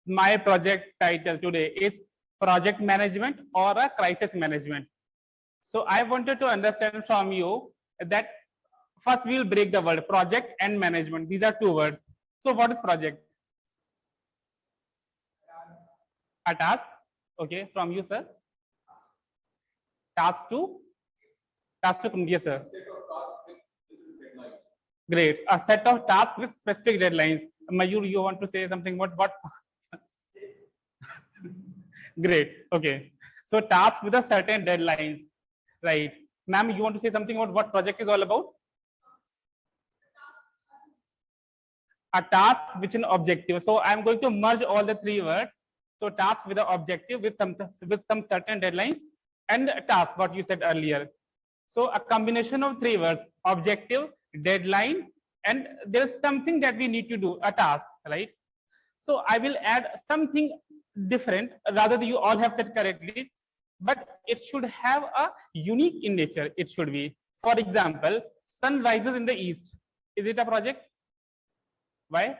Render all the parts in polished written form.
my project title today is project management or a crisis management. So I wanted to understand from you that first we will break the word project and management. These are two words. So what is project? A task. Okay, from you, sir. Task to yes, sir. Great. A set of tasks with specific deadlines. Mayur, you want to say something about what? Great. Okay. So tasks with a certain deadlines. Right. Ma'am, you want to say something about what project is all about? A task which an objective. So I'm going to merge all the three words. So task with an objective with some certain deadlines, and task, what you said earlier. So a combination of three words: objective, deadline, and there's something that we need to do, a task, right? So I will add something different, rather than you all have said correctly, but it should have a unique in nature. It should be, for example, sun rises in the east. Is it a project? Why?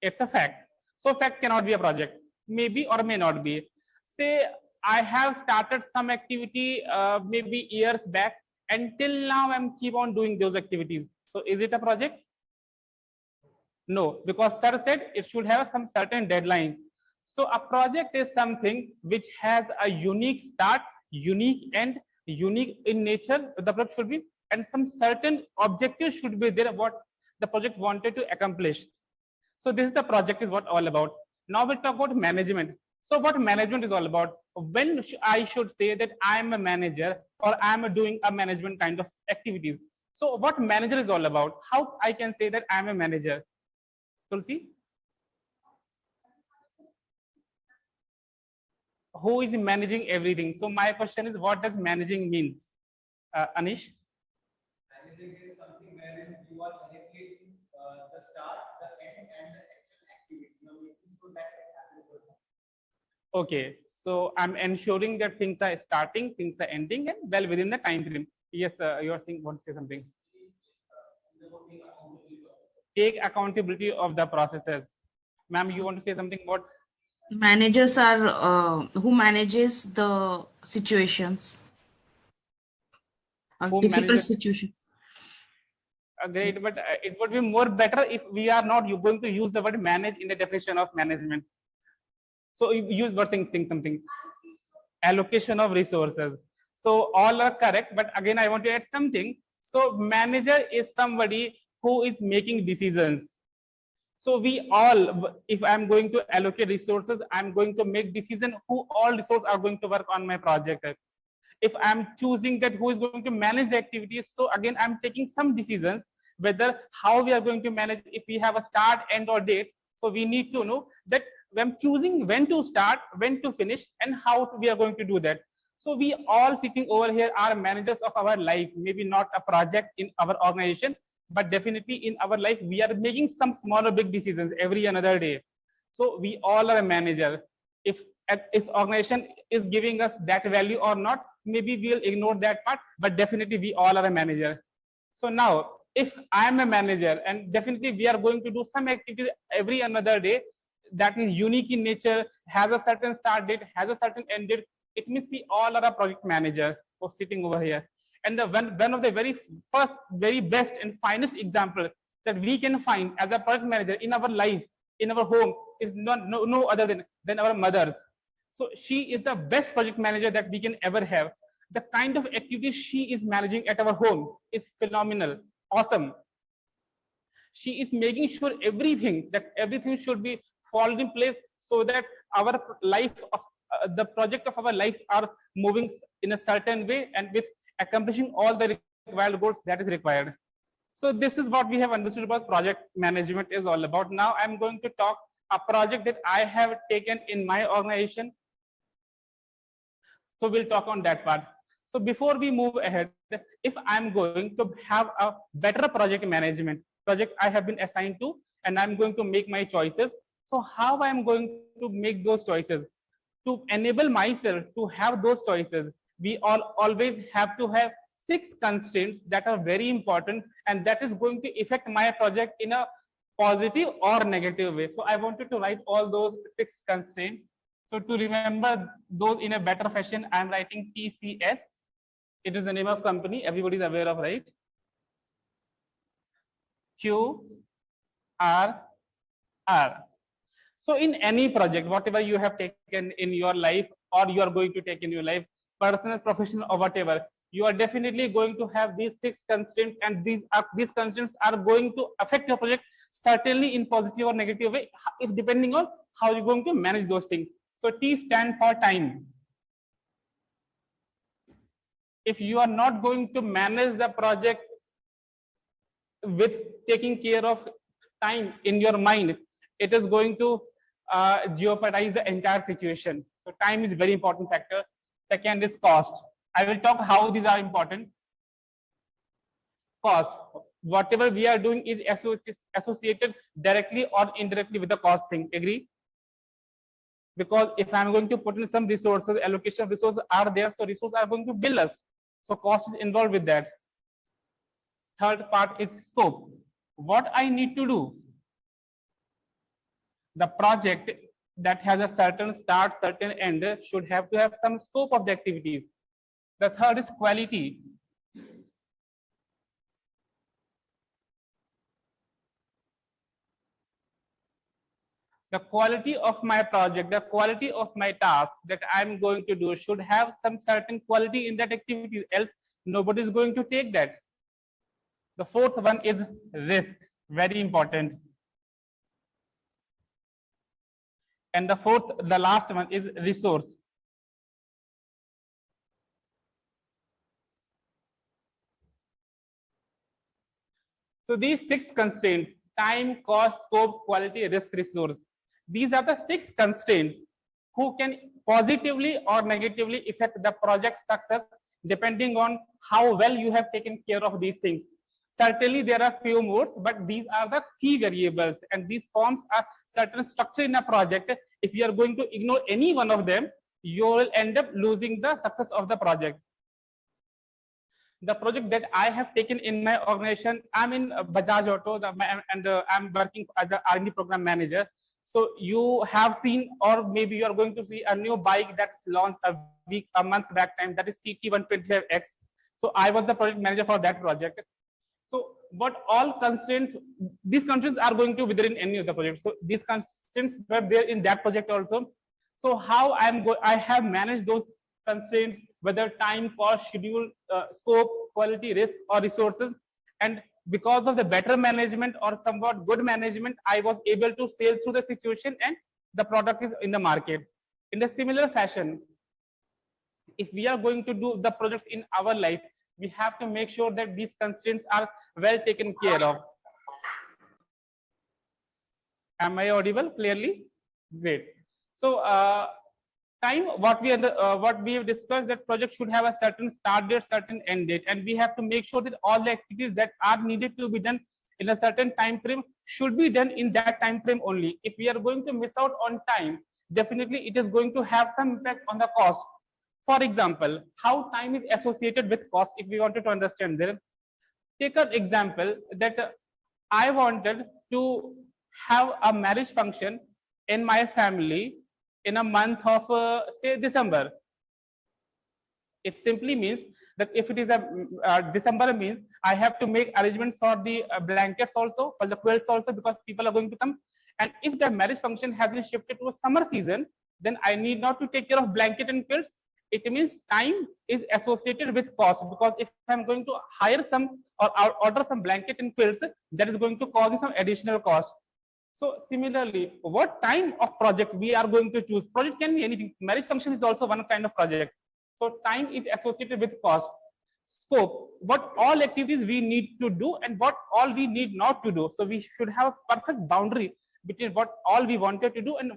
It's a fact. So fact cannot be a project. Maybe or may not be. Say I have started some activity maybe years back, and till now I'm keep on doing those activities. So is it a project? No, because sir said it should have some certain deadlines. So a project is something which has a unique start, unique end, unique in nature. The project should be, and some certain objectives should be there, what the project wanted to accomplish. So this is the project is what all about. Now we'll talk about management. So what management is all about? When I should say that I'm a manager or I'm doing a management kind of activities. So what manager is all about? How I can say that I'm a manager? Tulsi? Who is managing everything? So my question is, what does managing means? Anish? Managing is something wherein you are manipulating the start, the end, and the actual activity. You are making sure that it happens. Okay, so I'm ensuring that things are starting, things are ending, and well within the time frame. Yes, you are saying, want to say something? Take accountability of the processes. Ma'am, you want to say something about? Managers are who manages the situations, Who difficult manages? situation. Great, but it would be more better if we are not going to use the word manage in the definition of management. So you use word saying something. Allocation of resources. So all are correct, but again I want to add something. So manager is somebody who is making decisions. So we all, if I'm going to allocate resources, I'm going to make decision who all resources are going to work on my project. If I'm choosing that who is going to manage the activities, so again I'm taking some decisions whether how we are going to manage, if we have a start, end, or date. So we need to know that when choosing when to start, when to finish, and how we are going to do that. So we all sitting over here are managers of our life. Maybe not a project in our organization, but definitely in our life we are making some small or big decisions every another day. So we all are a manager. If its organization is giving us that value or not, maybe we'll ignore that part, but definitely we all are a manager. So now if I'm a manager, and definitely we are going to do some activity every another day that is unique in nature, has a certain start date, has a certain end date, it means we all are a project manager for sitting over here. And the one of the very first, very best and finest example that we can find as a project manager in our life, in our home, is no other than our mothers. So she is the best project manager that we can ever have. The kind of activities she is managing at our home is phenomenal, awesome. She is making sure everything should be fall in place so that our life of the project of our lives are moving in a certain way and with accomplishing all the required goals that is required. So this is what we have understood about project management is all about. Now I'm going to talk a project that I have taken in my organization. So we'll talk on that part. So before we move ahead, if I'm going to have a better project management project I have been assigned to, and I'm going to make my choices. So how I'm going to make those choices? To enable myself to have those choices, we always have to have 6 constraints that are very important, and that is going to affect my project in a positive or negative way. So I wanted to write all those 6 constraints. So to remember those in a better fashion, I am writing TCS. It is the name of company everybody is aware of, right? Q R R. So in any project, whatever you have taken in your life or you are going to take in your life, personal, professional, or whatever, you are definitely going to have these 6 constraints, and these constraints are going to affect your project certainly in positive or negative way, if depending on how you're going to manage those things. So T stand for time. If you are not going to manage the project with taking care of time in your mind, it is going to jeopardize the entire situation. So time is very important factor. Second is cost. I will talk how these are important. Cost. Whatever we are doing is associated directly or indirectly with the cost thing. Agree? Because if I'm going to put in some resources, allocation of resources are there, so resources are going to bill us. So cost is involved with that. Third part is scope. What I need to do. The project that has a certain start, certain end should have to have some scope of the activities. The third is quality. The quality of my project, the quality of my task that I'm going to do should have some certain quality in that activity, else nobody is going to take that. The fourth one is risk, very important. And the last one is resource. So these 6 constraints, time, cost, scope, quality, risk, resource. These are the 6 constraints who can positively or negatively affect the project success depending on how well you have taken care of these things. Certainly there are few more, but these are the key variables, and these forms a certain structure in a project. If you are going to ignore any one of them, you will end up losing the success of the project. The project that I have taken in my organization, I'm in Bajaj Auto, and I'm working as an R&D program manager. So you have seen, or maybe you are going to see a new bike that's launched a month back time, that is CT125X. So I was the project manager for that project. So what all constraints, these constraints are going to be there in any of the projects. So these constraints were there in that project also. So how I have managed those constraints, whether time, cost, schedule, scope, quality, risk, or resources. And because of the better management or somewhat good management, I was able to sail through the situation and the product is in the market. In a similar fashion, if we are going to do the projects in our life, we have to make sure that these constraints are well taken care of. Am I audible clearly? Great. So time, what we have discussed, that project should have a certain start date, certain end date, and we have to make sure that all the activities that are needed to be done in a certain time frame should be done in that time frame only. If we are going to miss out on time, definitely it is going to have some impact on the cost. For example, how time is associated with cost, if we wanted to understand there. Take an example that I wanted to have a marriage function in my family in a month of say December. It simply means that if it is a December, means I have to make arrangements for the blankets also, for the quilts also, because people are going to come. And if the marriage function has been shifted to a summer season, then I need not to take care of blanket and quilts. It means time is associated with cost, because if I'm going to hire some or order some blanket and quilts, that is going to cause some additional cost. So similarly, what time of project we are going to choose? Project can be anything. Marriage function is also one kind of project. So time is associated with cost. Scope, what all activities we need to do and what all we need not to do. So we should have a perfect boundary between what all we wanted to do and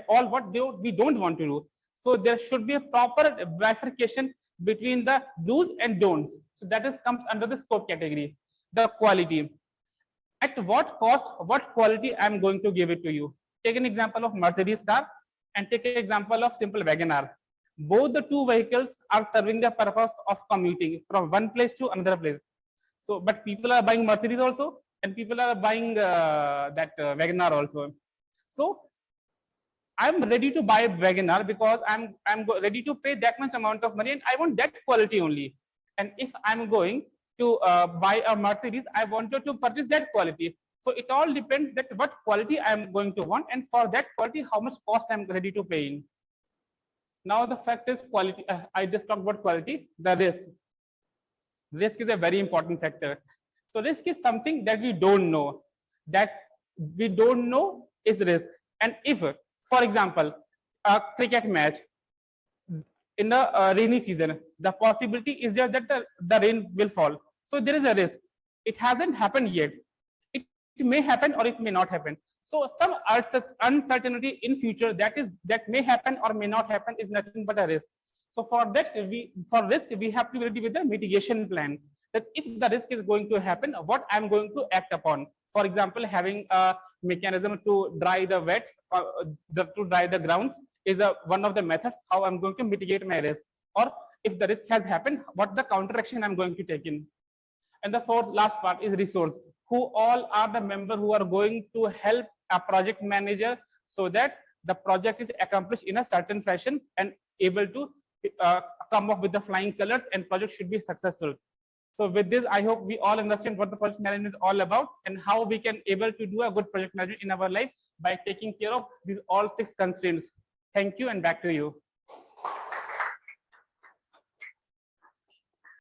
what we don't want to do. So there should be a proper bifurcation between the do's and don'ts. So that comes under the scope category. The quality. At what cost, what quality I'm going to give it to you. Take an example of Mercedes car and take an example of simple Wagoner. Both the two vehicles are serving the purpose of commuting from one place to another place. So, but people are buying Mercedes also and people are buying that Wagoner also. So I'm ready to buy Wagoner because I'm ready to pay that much amount of money, and I want that quality only. And if I'm going to buy a Mercedes, I wanted to purchase that quality. So it all depends that what quality I'm going to want, and for that quality, how much cost I'm ready to pay in. Now the fact is quality. I just talked about quality. The risk. Risk is a very important factor. So risk is something that we don't know. That we don't know is risk. And if, for example, a cricket match in the rainy season, the possibility is there that the rain will fall. So there is a risk. It hasn't happened yet. It may happen or it may not happen. So some uncertainty in future that may happen or may not happen is nothing but a risk. So for risk we have to be ready with a mitigation plan. That if the risk is going to happen, what I'm going to act upon. For example, having a mechanism to dry the wet, to dry the grounds is one of the methods how I'm going to mitigate my risk. Or if the risk has happened, what the counter action I'm going to take in. And the last part is resource. Who all are the members who are going to help a project manager so that the project is accomplished in a certain fashion and able to come up with the flying colors and project should be successful. So with this, I hope we all understand what the project management is all about and how we can able to do a good project management in our life by taking care of these all 6 constraints. Thank you, and back to you.